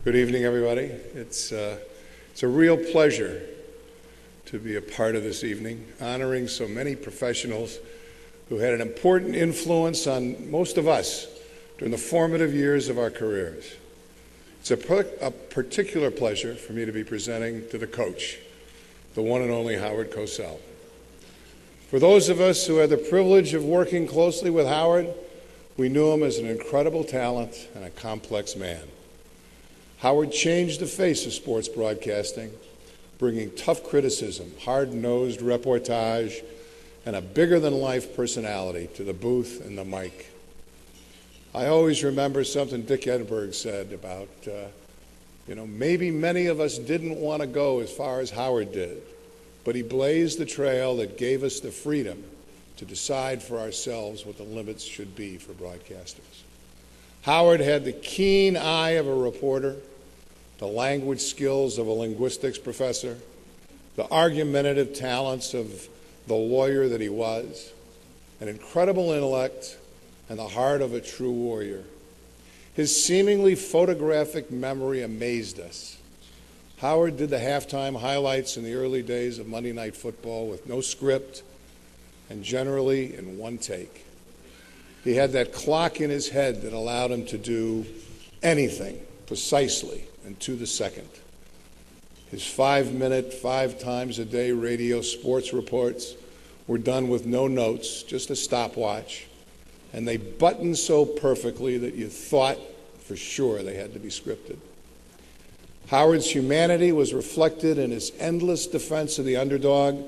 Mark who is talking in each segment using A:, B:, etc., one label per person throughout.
A: Good evening, everybody. It's a real pleasure to be a part of this evening, honoring so many professionals who had an important influence on most of us during the formative years of our careers. It's a particular pleasure for me to be presenting to the coach, the one and only Howard Cosell. For those of us who had the privilege of working closely with Howard, we knew him as an incredible talent and a complex man. Howard changed the face of sports broadcasting, bringing tough criticism, hard-nosed reportage, and a bigger-than-life personality to the booth and the mic. I always remember something Dick Edinburgh said about, maybe many of us didn't want to go as far as Howard did, but he blazed the trail that gave us the freedom to decide for ourselves what the limits should be for broadcasters. Howard had the keen eye of a reporter, the language skills of a linguistics professor, the argumentative talents of the lawyer that he was, an incredible intellect, and the heart of a true warrior. His seemingly photographic memory amazed us. Howard did the halftime highlights in the early days of Monday Night Football with no script and generally in one take. He had that clock in his head that allowed him to do anything precisely and to the second. His 5-minute, 5 times a day radio sports reports were done with no notes, just a stopwatch, and they buttoned so perfectly that you thought for sure they had to be scripted. Howard's humanity was reflected in his endless defense of the underdog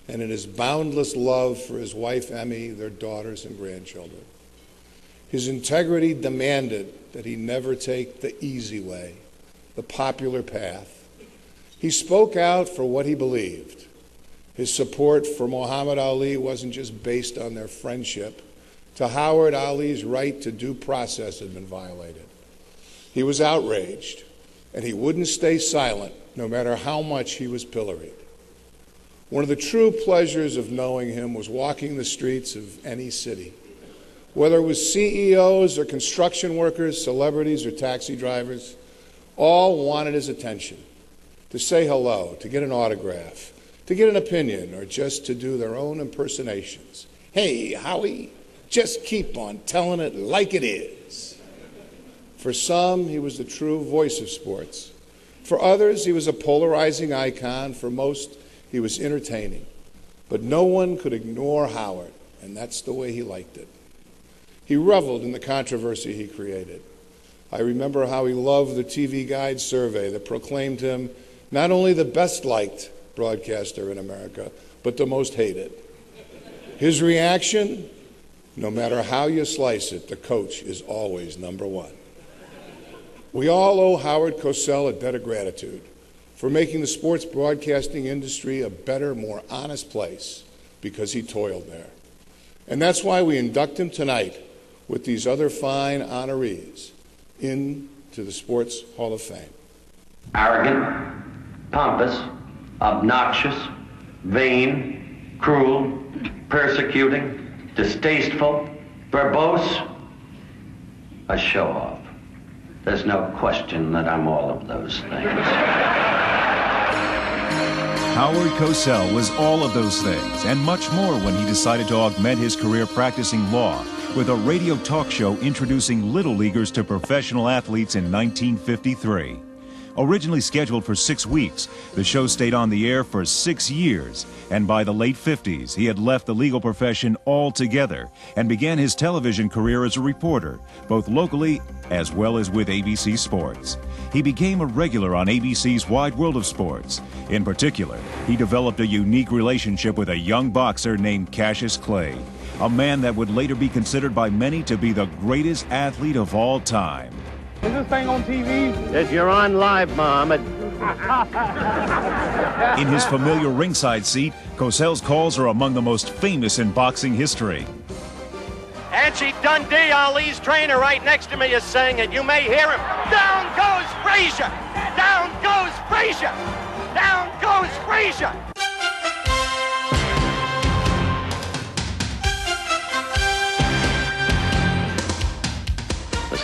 A: and in his boundless love for his wife, Emmy, their daughters and grandchildren. His integrity demanded that he never take the easy way, the popular path. He spoke out for what he believed. His support for Muhammad Ali wasn't just based on their friendship. To Howard, Ali's right to due process had been violated. He was outraged, and he wouldn't stay silent no matter how much he was pilloried. One of the true pleasures of knowing him was walking the streets of any city. Whether it was CEOs or construction workers, celebrities or taxi drivers, all wanted his attention, to say hello, to get an autograph, to get an opinion, or just to do their own impersonations. Hey, Howie, just keep on telling it like it is. For some, he was the true voice of sports. For others, he was a polarizing icon. For most, he was entertaining. But no one could ignore Howard, and that's the way he liked it. He reveled in the controversy he created. I remember how he loved the TV Guide survey that proclaimed him not only the best-liked broadcaster in America, but the most hated. His reaction, no matter how you slice it, the coach is always number one. We all owe Howard Cosell a debt of gratitude for making the sports broadcasting industry a better, more honest place because he toiled there. And that's why we induct him tonight with these other fine honorees into the Sports Hall of Fame.
B: Arrogant, pompous, obnoxious, vain, cruel, persecuting, distasteful, verbose, a show-off. There's no question that I'm all of those things.
C: Howard Cosell was all of those things and much more when he decided to augment his career practicing law with a radio talk show introducing little leaguers to professional athletes in 1953. Originally scheduled for 6 weeks, the show stayed on the air for 6 years, and by the late 50s, he had left the legal profession altogether and began his television career as a reporter, both locally as well as with ABC Sports. He became a regular on ABC's Wide World of Sports. In particular, he developed a unique relationship with a young boxer named Cassius Clay, a man that would later be considered by many to be the greatest athlete of all time.
D: Is this thing on TV?
B: Yes, you're on live, Muhammad.
C: In his familiar ringside seat, Cosell's calls are among the most famous in boxing history.
E: Angie Dundee, Ali's trainer, right next to me is saying it. You may hear him. Down goes Frazier! Down goes Frazier! Down goes Frazier!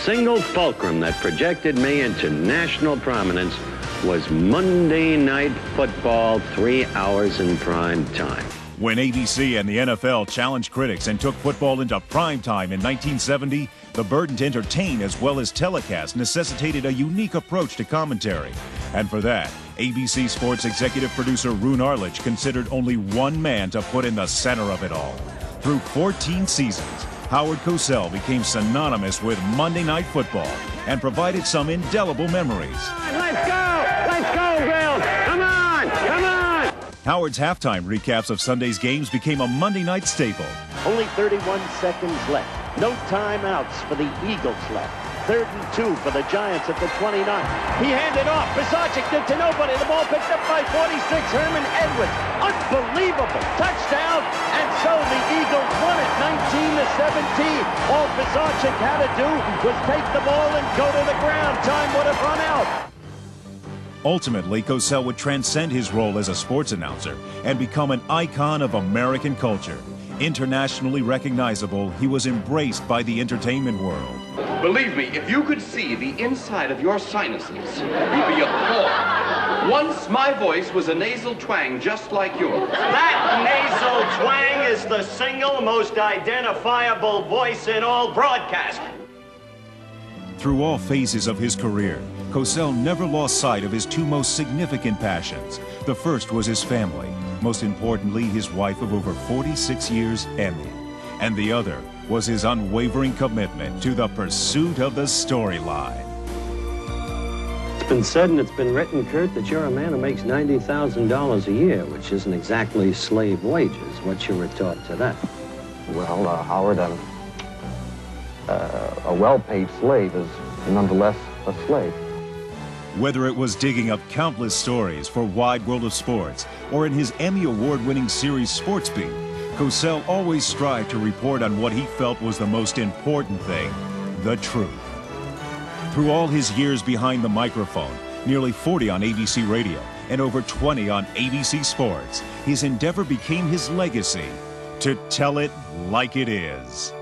B: single fulcrum that projected me into national prominence was Monday Night Football, 3 hours in prime time.
C: When ABC and the NFL challenged critics and took football into prime time in 1970, the burden to entertain as well as telecast necessitated a unique approach to commentary. And for that, ABC Sports executive producer Roone Arledge considered only one man to put in the center of it all. Through 14 seasons, Howard Cosell became synonymous with Monday Night Football and provided some indelible memories.
B: Let's go! Let's go, Bill! Come on! Come on!
C: Howard's halftime recaps of Sunday's games became a Monday night staple.
F: Only 31 seconds left. No timeouts for the Eagles left. 3rd and 2 for the Giants at the 29. He handed off. Bisacek did to nobody. The ball picked up by 46. Herman Edwards. Unbelievable. Touchdown. And so the Eagles won it 19-17. All Bisacek had to do was take the ball and go to the ground. Time would have run out.
C: Ultimately, Cosell would transcend his role as a sports announcer and become an icon of American culture. Internationally recognizable, he was embraced by the entertainment world.
G: Believe me, if you could see the inside of your sinuses, you'd be appalled. Once my voice was a nasal twang just like yours.
E: That nasal twang is the single most identifiable voice in all broadcasting.
C: Through all phases of his career, Cosell never lost sight of his two most significant passions. The first was his family, most importantly his wife of over 46 years, Emmy. And the other was his unwavering commitment to the pursuit of the storyline.
B: It's been said and it's been written, Kurt, that you're a man who makes $90,000 a year, which isn't exactly slave wages. What's your retort to that?
H: Well, Howard, a well-paid slave is nonetheless a slave.
C: Whether it was digging up countless stories for Wide World of Sports or in his Emmy Award-winning series Sports Beat, Cosell always strived to report on what he felt was the most important thing, the truth. Through all his years behind the microphone, nearly 40 on ABC Radio and over 20 on ABC Sports, his endeavor became his legacy, to tell it like it is.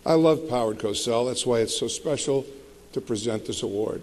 A: I love Howard Cosell. That's why it's so special to present this award.